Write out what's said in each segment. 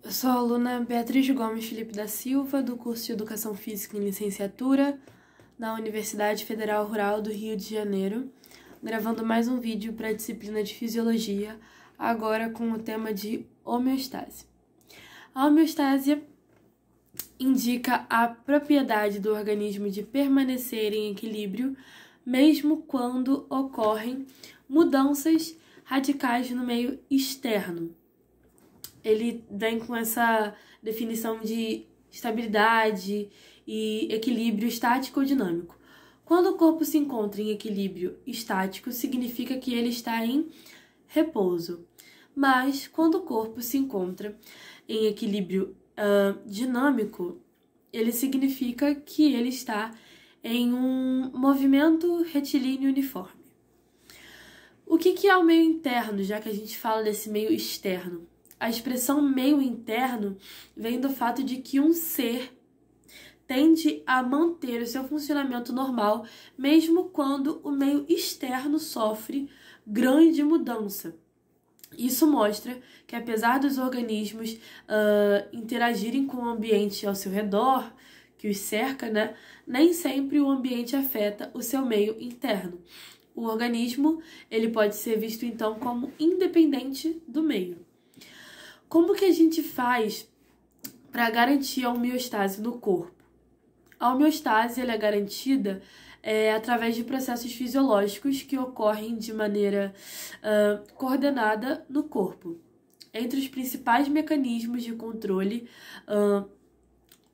Eu sou a aluna Beatriz Gomes Felipe da Silva, do curso de Educação Física em Licenciatura, na Universidade Federal Rural do Rio de Janeiro, gravando mais um vídeo para a disciplina de Fisiologia, agora com o tema de homeostase. A homeostase indica a propriedade do organismo de permanecer em equilíbrio, mesmo quando ocorrem mudanças radicais no meio externo. Ele vem com essa definição de estabilidade e equilíbrio estático ou dinâmico. Quando o corpo se encontra em equilíbrio estático, significa que ele está em repouso. Mas, quando o corpo se encontra em equilíbrio dinâmico, ele significa que ele está em um movimento retilíneo uniforme. O que é o meio interno, já que a gente fala desse meio externo? A expressão meio interno vem do fato de que um ser tende a manter o seu funcionamento normal, mesmo quando o meio externo sofre grande mudança. Isso mostra que, apesar dos organismos interagirem com o ambiente ao seu redor, que os cerca, nem sempre o ambiente afeta o seu meio interno. O organismo ele pode ser visto, então, como independente do meio. Como que a gente faz para garantir a homeostase no corpo? A homeostase ela é garantida através de processos fisiológicos que ocorrem de maneira coordenada no corpo. Entre os principais mecanismos de controle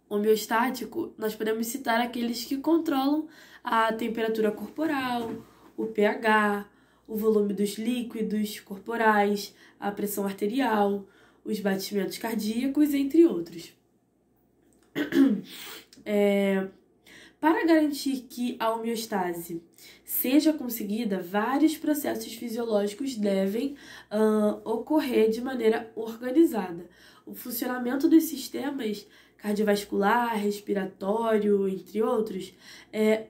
homeostático, nós podemos citar aqueles que controlam a temperatura corporal, o pH, o volume dos líquidos corporais, a pressão arterial, os batimentos cardíacos, entre outros. Para garantir que a homeostase seja conseguida, vários processos fisiológicos devem ocorrer de maneira organizada. O funcionamento dos sistemas cardiovascular, respiratório, entre outros,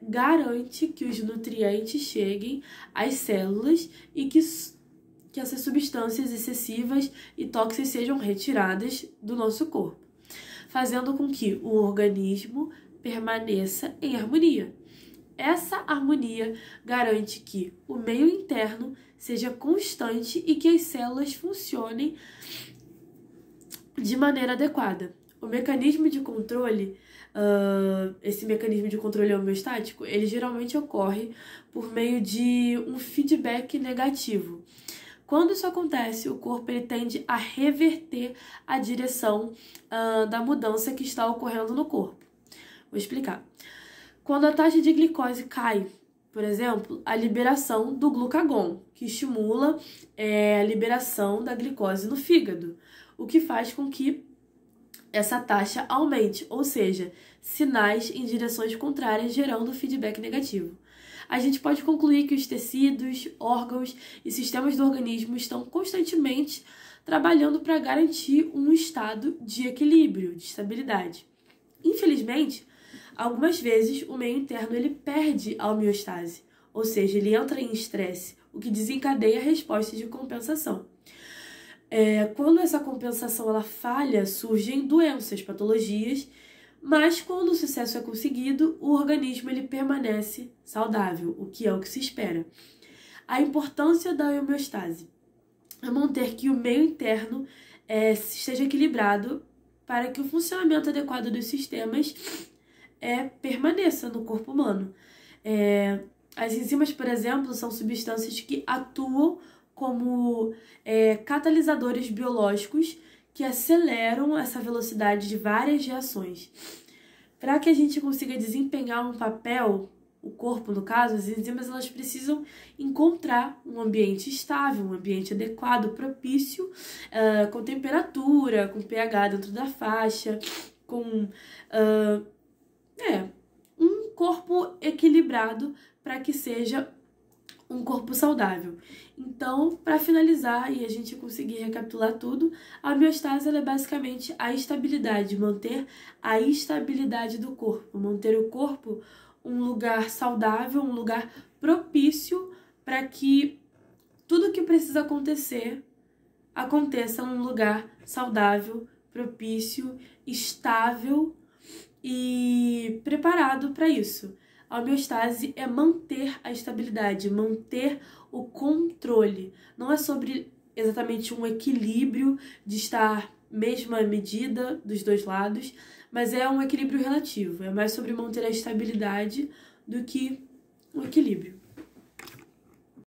garante que os nutrientes cheguem às células e que essas substâncias excessivas e tóxicas sejam retiradas do nosso corpo, fazendo com que o organismo permaneça em harmonia. Essa harmonia garante que o meio interno seja constante e que as células funcionem de maneira adequada. O mecanismo de controle, esse mecanismo de controle homeostático, ele geralmente ocorre por meio de um feedback negativo. Quando isso acontece, o corpo ele tende a reverter a direção da mudança que está ocorrendo no corpo. Vou explicar. Quando a taxa de glicose cai, por exemplo, a liberação do glucagon, que estimula a liberação da glicose no fígado, o que faz com que essa taxa aumente, ou seja, sinais em direções contrárias gerando feedback negativo. A gente pode concluir que os tecidos, órgãos e sistemas do organismo estão constantemente trabalhando para garantir um estado de equilíbrio, de estabilidade. Infelizmente, algumas vezes o meio interno ele perde a homeostase, ou seja, ele entra em estresse, o que desencadeia a resposta de compensação. Quando essa compensação ela falha, surgem doenças, patologias, mas quando o sucesso é conseguido, o organismo ele permanece saudável, o que é o que se espera. A importância da homeostase é manter que o meio interno esteja equilibrado para que o funcionamento adequado dos sistemas permaneça no corpo humano. As enzimas, por exemplo, são substâncias que atuam como catalisadores biológicos que aceleram essa velocidade de várias reações. Para que a gente consiga desempenhar um papel, o corpo no caso, as enzimas elas precisam encontrar um ambiente estável, um ambiente adequado, propício, com temperatura, com pH dentro da faixa, com um corpo equilibrado para que seja um corpo saudável. Então, para finalizar e a gente conseguir recapitular tudo, a homeostase é basicamente a estabilidade, manter a estabilidade do corpo, manter o corpo um lugar saudável, um lugar propício para que tudo que precisa aconteça num lugar saudável, propício, estável e preparado para isso. A homeostase é manter a estabilidade, manter o controle. Não é sobre exatamente um equilíbrio de estar mesma medida dos dois lados, mas é um equilíbrio relativo. É mais sobre manter a estabilidade do que um equilíbrio.